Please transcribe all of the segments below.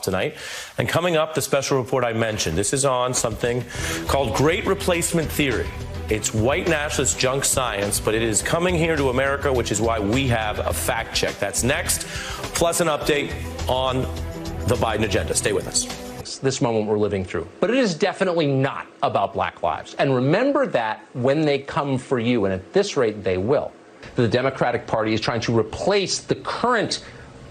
tonight. And coming up, the special report I mentioned. This is on something called Great Replacement Theory. It's white nationalist junk science, but it is coming here to America, which is why we have a fact check. That's next, plus an update on the Biden agenda. Stay with us. This moment we're living through. But it is definitely not about black lives. And remember that when they come for you, and at this rate they will. The Democratic Party is trying to replace the current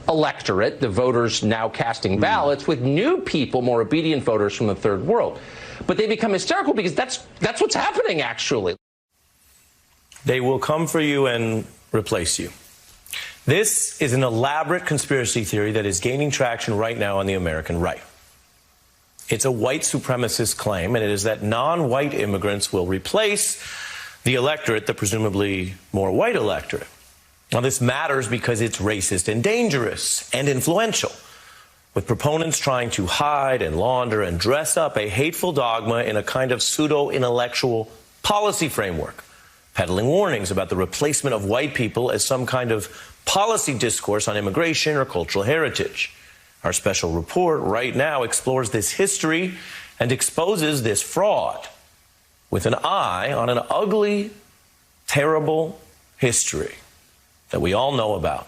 electorate, the voters now casting ballots, with new people, more obedient voters from the third world. But they become hysterical because that's what's happening, actually. They will come for you and replace you. This is an elaborate conspiracy theory that is gaining traction right now on the American right. It's a white supremacist claim, and it is that non-white immigrants will replace the electorate, the presumably more white electorate. Now, this matters because it's racist and dangerous and influential, with proponents trying to hide and launder and dress up a hateful dogma in a kind of pseudo-intellectual policy framework, peddling warnings about the replacement of white people as some kind of policy discourse on immigration or cultural heritage. Our special report right now explores this history and exposes this fraud with an eye on an ugly, terrible history that we all know about.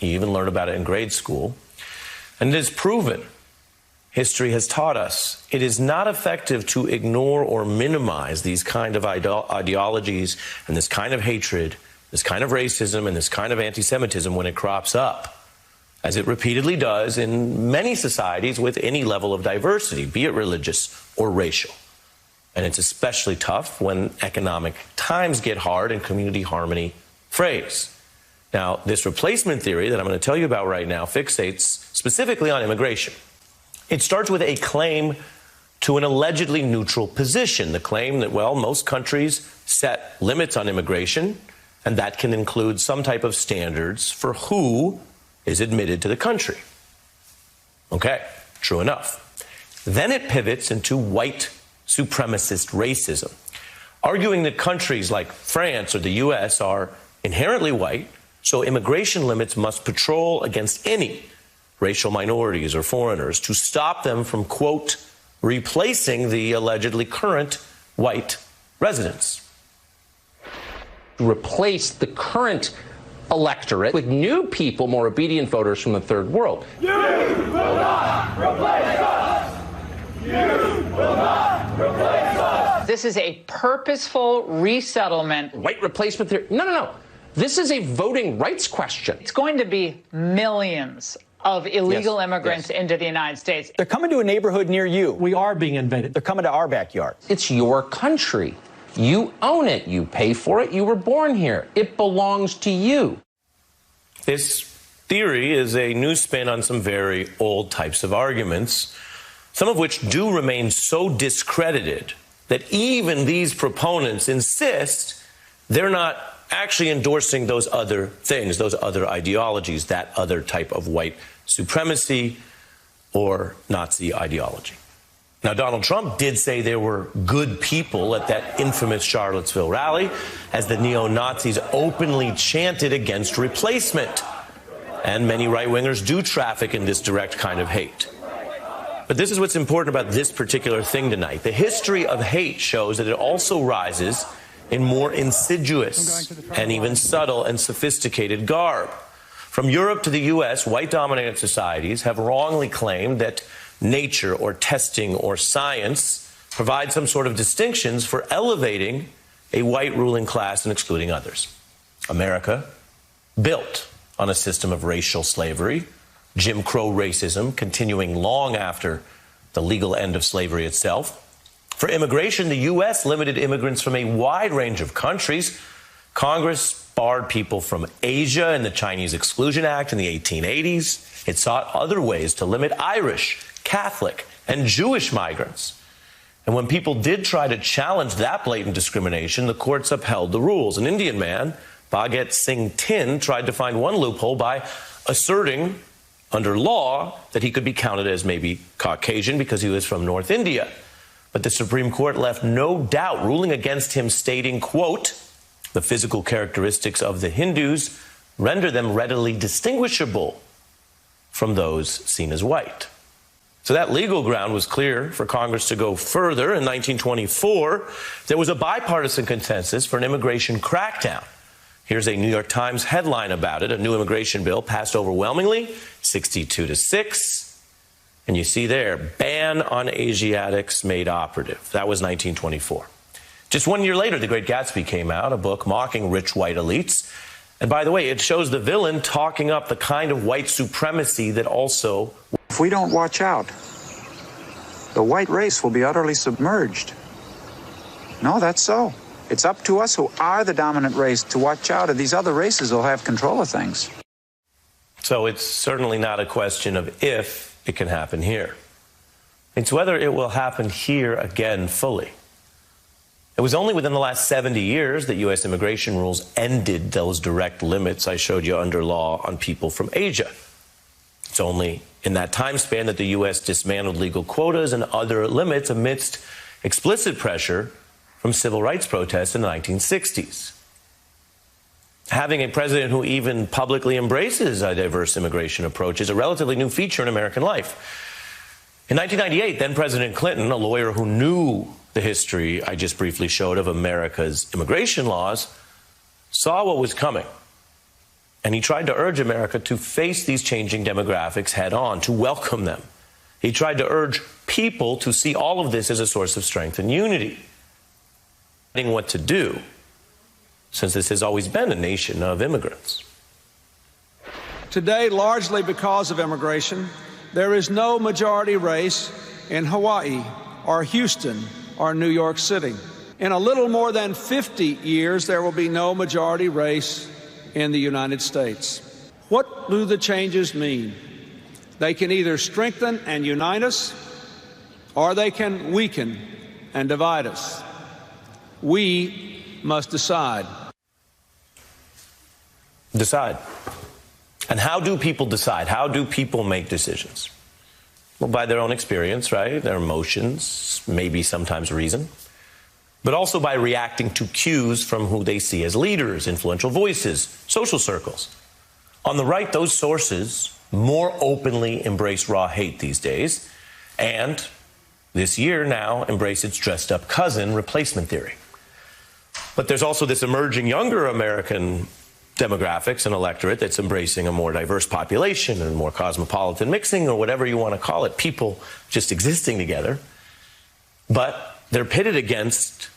You even learned about it in grade school. And it is proven, history has taught us, it is not effective to ignore or minimize these kind of ideologies and this kind of hatred, this kind of racism and this kind of anti-Semitism when it crops up, as it repeatedly does in many societies with any level of diversity, be it religious or racial. And it's especially tough when economic times get hard and community harmony frays. Now, this replacement theory that I'm going to tell you about right now fixates specifically on immigration. It starts with a claim to an allegedly neutral position, the claim that, well, most countries set limits on immigration, and that can include some type of standards for who is admitted to the country. Okay, true enough. Then it pivots into white supremacist racism, arguing that countries like France or the U.S. are inherently white, so immigration limits must patrol against any racial minorities or foreigners to stop them from, quote, replacing the allegedly current white residents. Replace the current electorate with new people, more obedient voters from the third world. You will not replace us! You will not replace us! This is a purposeful resettlement. White replacement theory? No. This is a voting rights question. It's going to be millions of illegal immigrants into the United States. They're coming to a neighborhood near you. We are being invaded. They're coming to our backyard. It's your country. You own it. You pay for it. You were born here. It belongs to you. This theory is a new spin on some very old types of arguments, some of which do remain so discredited that even these proponents insist they're not actually endorsing those other things, those other ideologies, that other type of white supremacy or Nazi ideology. Now, Donald Trump did say there were good people at that infamous Charlottesville rally as the neo-Nazis openly chanted against replacement. And many right-wingers do traffic in this direct kind of hate. But this is what's important about this particular thing tonight. The history of hate shows that it also rises in more insidious and even subtle and sophisticated garb. From Europe to the U.S., white-dominated societies have wrongly claimed that nature or testing or science provide some sort of distinctions for elevating a white ruling class and excluding others. America, built on a system of racial slavery, Jim Crow racism continuing long after the legal end of slavery itself. For immigration, the U.S. limited immigrants from a wide range of countries. Congress barred people from Asia in the Chinese Exclusion Act in the 1880s. It sought other ways to limit Irish, Catholic, and Jewish migrants. And when people did try to challenge that blatant discrimination, the courts upheld the rules. An Indian man, Bhagat Singh Tin, tried to find one loophole by asserting under law that he could be counted as maybe Caucasian because he was from North India. But the Supreme Court left no doubt, ruling against him, stating, quote, the physical characteristics of the Hindus render them readily distinguishable from those seen as white. So that legal ground was clear for Congress to go further. In 1924, there was a bipartisan consensus for an immigration crackdown. Here's a New York Times headline about it. A new immigration bill passed overwhelmingly, 62-6. And you see there, ban on Asiatics made operative. That was 1924. Just 1 year later, The Great Gatsby came out, a book mocking rich white elites. And by the way, it shows the villain talking up the kind of white supremacy that also... If we don't watch out, the white race will be utterly submerged. No, that's so. It's up to us who are the dominant race to watch out, and these other races will have control of things. So it's certainly not a question of if it can happen here. It's whether it will happen here again fully. It was only within the last 70 years that U.S. immigration rules ended those direct limits I showed you under law on people from Asia. It's only in that time span that the U.S. dismantled legal quotas and other limits amidst explicit pressure from civil rights protests in the 1960s. Having a president who even publicly embraces a diverse immigration approach is a relatively new feature in American life. In 1998, then President Clinton, a lawyer who knew the history I just briefly showed of America's immigration laws, saw what was coming. And he tried to urge America to face these changing demographics head on, to welcome them. He tried to urge people to see all of this as a source of strength and unity. What to do, since this has always been a nation of immigrants. Today, largely because of immigration, there is no majority race in Hawaii or Houston or New York City. In a little more than 50 years, there will be no majority race in the United States. What do the changes mean? They can either strengthen and unite us, or they can weaken and divide us. We must decide. Decide. And how do people decide? How do people make decisions? Well, by their own experience, right? Their emotions, maybe sometimes reason, but also by reacting to cues from who they see as leaders, influential voices, social circles. On the right, those sources more openly embrace raw hate these days, and this year now embrace its dressed-up cousin, replacement theory. But there's also this emerging younger American demographics and electorate that's embracing a more diverse population and more cosmopolitan mixing, or whatever you want to call it, people just existing together. But they're pitted against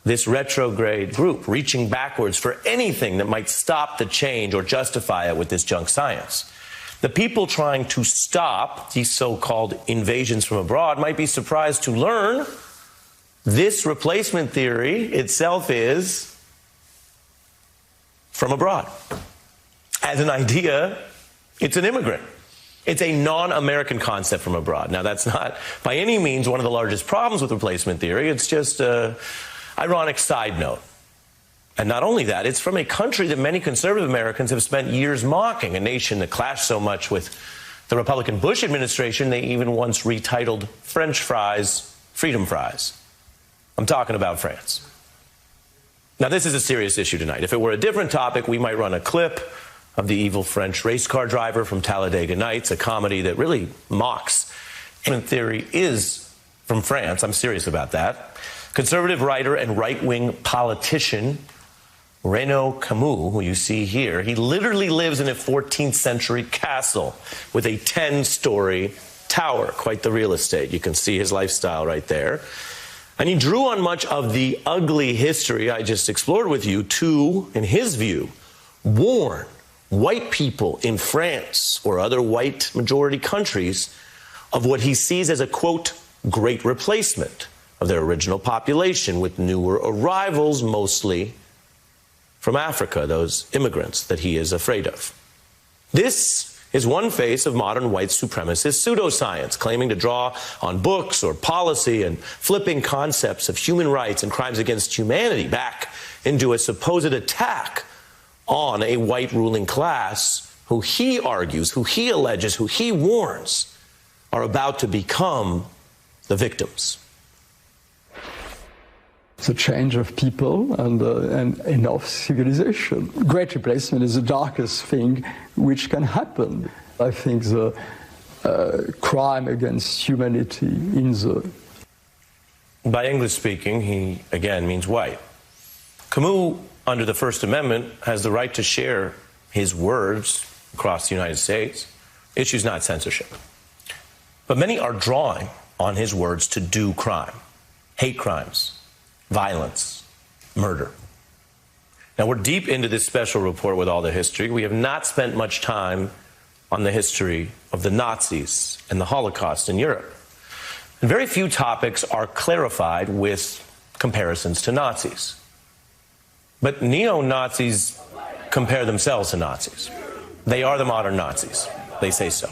this retrograde group, reaching backwards for anything that might stop the change or justify it with this junk science. The people trying to stop these so-called invasions from abroad might be surprised to learn this replacement theory itself is from abroad. As an idea, it's an immigrant. It's a non-American concept from abroad. Now, that's not by any means one of the largest problems with replacement theory. It's just an ironic side note. And not only that, it's from a country that many conservative Americans have spent years mocking, a nation that clashed so much with the Republican Bush administration, they even once retitled French fries freedom fries. I'm talking about France. Now, this is a serious issue tonight. If it were a different topic, we might run a clip of the evil French race car driver from Talladega Nights, a comedy that really mocks. Replacement theory is from France. I'm serious about that. Conservative writer and right-wing politician Renaud Camus, who you see here, he literally lives in a 14th century castle with a 10-story tower. Quite the real estate. You can see his lifestyle right there. And he drew on much of the ugly history I just explored with you to, in his view, warn white people in France or other white majority countries of what he sees as a, quote, great replacement of their original population with newer arrivals, mostly from Africa, those immigrants that he is afraid of. This is one face of modern white supremacist pseudoscience, claiming to draw on books or policy and flipping concepts of human rights and crimes against humanity back into a supposed attack on a white ruling class who he argues, who he alleges, who he warns are about to become the victims. The change of people and enough civilization. Great replacement is the darkest thing which can happen. I think the crime against humanity in the... By English speaking, he again means white. Camus, under the First Amendment, has the right to share his words across the United States. Issue's not censorship. But many are drawing on his words to do crime, hate crimes, violence, murder. Now, we're deep into this special report with all the history. We have not spent much time on the history of the Nazis and the Holocaust in Europe. And very few topics are clarified with comparisons to Nazis. But neo-Nazis compare themselves to Nazis. They are the modern Nazis. They say so.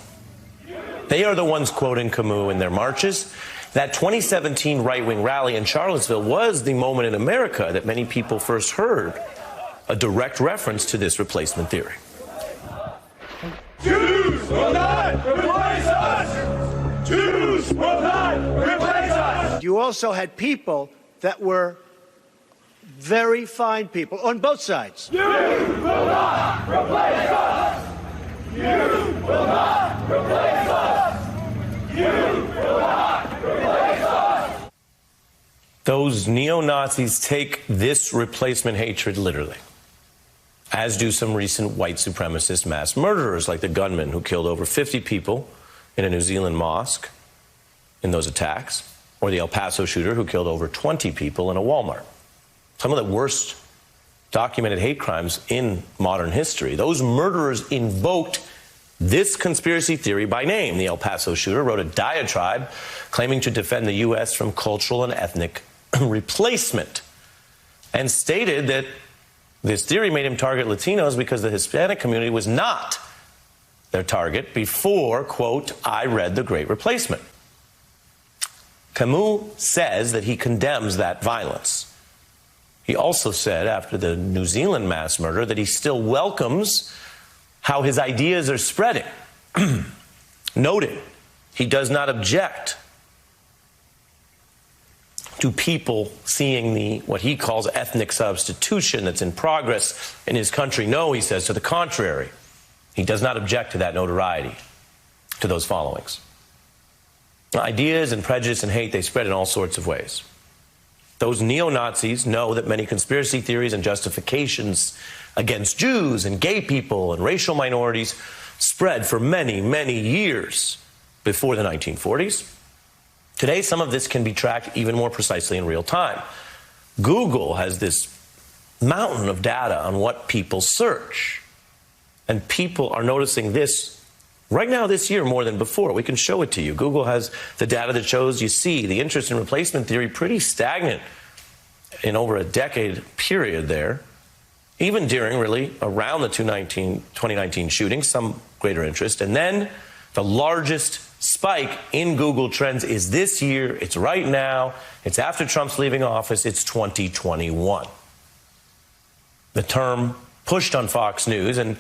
They are the ones quoting Camus in their marches. That 2017 right-wing rally in Charlottesville was the moment in America that many people first heard a direct reference to this replacement theory. Jews will not replace us! Jews will not replace us! You also had people that were very fine people on both sides. You will not replace us! You will not replace us! You will not replace us! Those neo-Nazis take this replacement hatred literally, as do some recent white supremacist mass murderers like the gunman who killed over 50 people in a New Zealand mosque in those attacks, or the El Paso shooter who killed over 20 people in a Walmart. Some of the worst documented hate crimes in modern history. Those murderers invoked this conspiracy theory by name. The El Paso shooter wrote a diatribe claiming to defend the U.S. from cultural and ethnic replacement, and stated that this theory made him target Latinos because the Hispanic community was not their target before, quote, I read The Great Replacement. Camus says that he condemns that violence. He also said after the New Zealand mass murder that he still welcomes how his ideas are spreading, noting he does not object to people seeing the what he calls ethnic substitution that's in progress in his country. No, he says, to the contrary. He does not object to that notoriety, to those followings. Ideas and prejudice and hate, they spread in all sorts of ways. Those neo-Nazis know that many conspiracy theories and justifications against Jews and gay people and racial minorities spread for many, many years before the 1940s. Today, some of this can be tracked even more precisely in real time. Google has this mountain of data on what people search. And people are noticing this right now this year more than before. We can show it to you. Google has the data that shows you see the interest in replacement theory pretty stagnant in over a decade period there. Even during really around the 2019 shooting, some greater interest. And then the largest spike in Google Trends is this year. It's right now. It's after Trump's leaving office. It's 2021. The term pushed on Fox News, and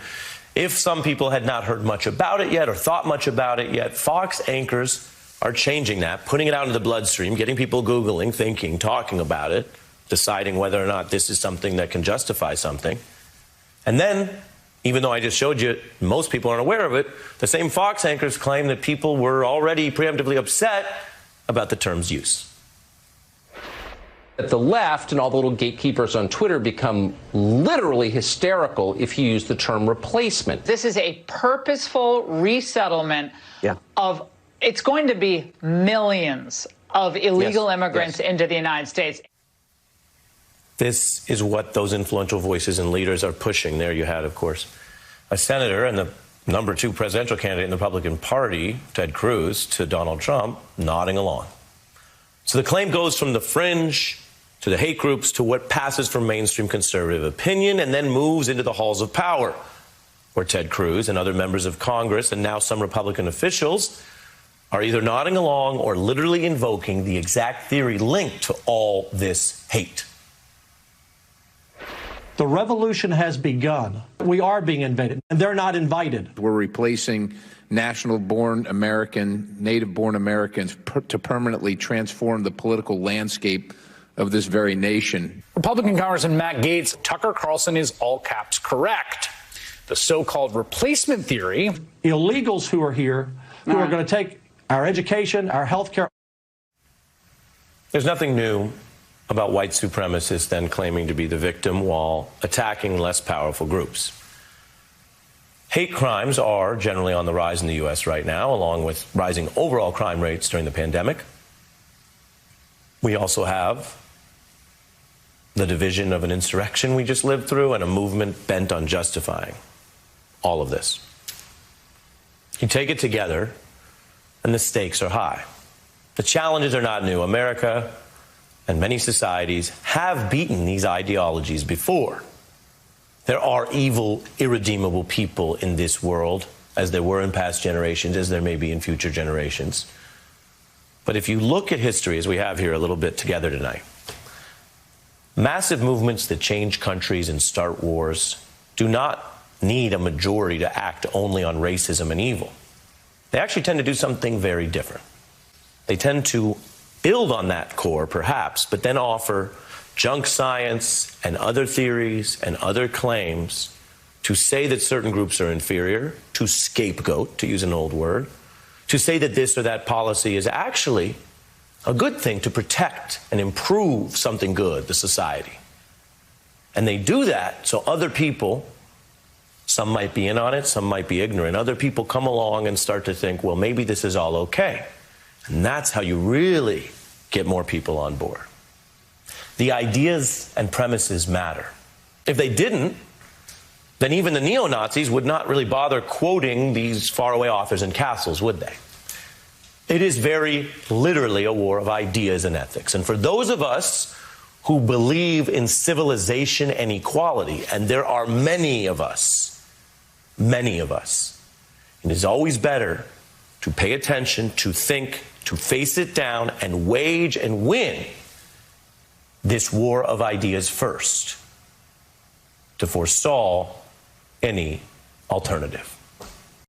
if some people had not heard much about it yet or thought much about it yet, Fox anchors are changing that, putting it out into the bloodstream, getting people Googling, thinking, talking about it, deciding whether or not this is something that can justify something. And then, even though I just showed you most people aren't aware of it, the same Fox anchors claim that people were already preemptively upset about the term's use. The left and all the little gatekeepers on Twitter become literally hysterical if you use the term replacement. This is a purposeful resettlement of, it's going to be millions of illegal immigrants into the United States. This is what those influential voices and leaders are pushing. There you had, of course, a senator and the #2 presidential candidate in the Republican Party, Ted Cruz, to Donald Trump, nodding along. So the claim goes from the fringe to the hate groups to what passes for mainstream conservative opinion and then moves into the halls of power, where Ted Cruz and other members of Congress and now some Republican officials are either nodding along or literally invoking the exact theory linked to all this hate. The revolution has begun. We are being invaded, and they're not invited. We're replacing national-born American, native-born Americans to permanently transform the political landscape of this very nation. Republican Congressman Matt Gaetz, Tucker Carlson is all caps correct. The so-called replacement theory. Illegals who are here who are going to take our education, our health care. There's nothing new about white supremacists then claiming to be the victim while attacking less powerful groups. Hate crimes are generally on the rise in the U.S. right now, along with rising overall crime rates during the pandemic. We also have the division of an insurrection we just lived through and a movement bent on justifying all of this. You take it together, and the stakes are high. The challenges are not new. America and many societies have beaten these ideologies before. There are evil, irredeemable people in this world, as there were in past generations, as there may be in future generations. But if you look at history, as we have here a little bit together tonight, massive movements that change countries and start wars do not need a majority to act only on racism and evil. They actually tend to do something very different. They tend to build on that core, perhaps, but then offer junk science and other theories and other claims to say that certain groups are inferior, to scapegoat, to use an old word, to say that this or that policy is actually a good thing to protect and improve something good, the society. And they do that so other people, some might be in on it, some might be ignorant, other people come along and start to think, well, maybe this is all okay. And that's how you really get more people on board. The ideas and premises matter. If they didn't, then even the neo-Nazis would not really bother quoting these faraway authors in castles, would they? It is very literally a war of ideas and ethics. And for those of us who believe in civilization and equality, and there are many of us, it is always better to pay attention, to think, to face it down, and wage and win this war of ideas first, to forestall any alternative.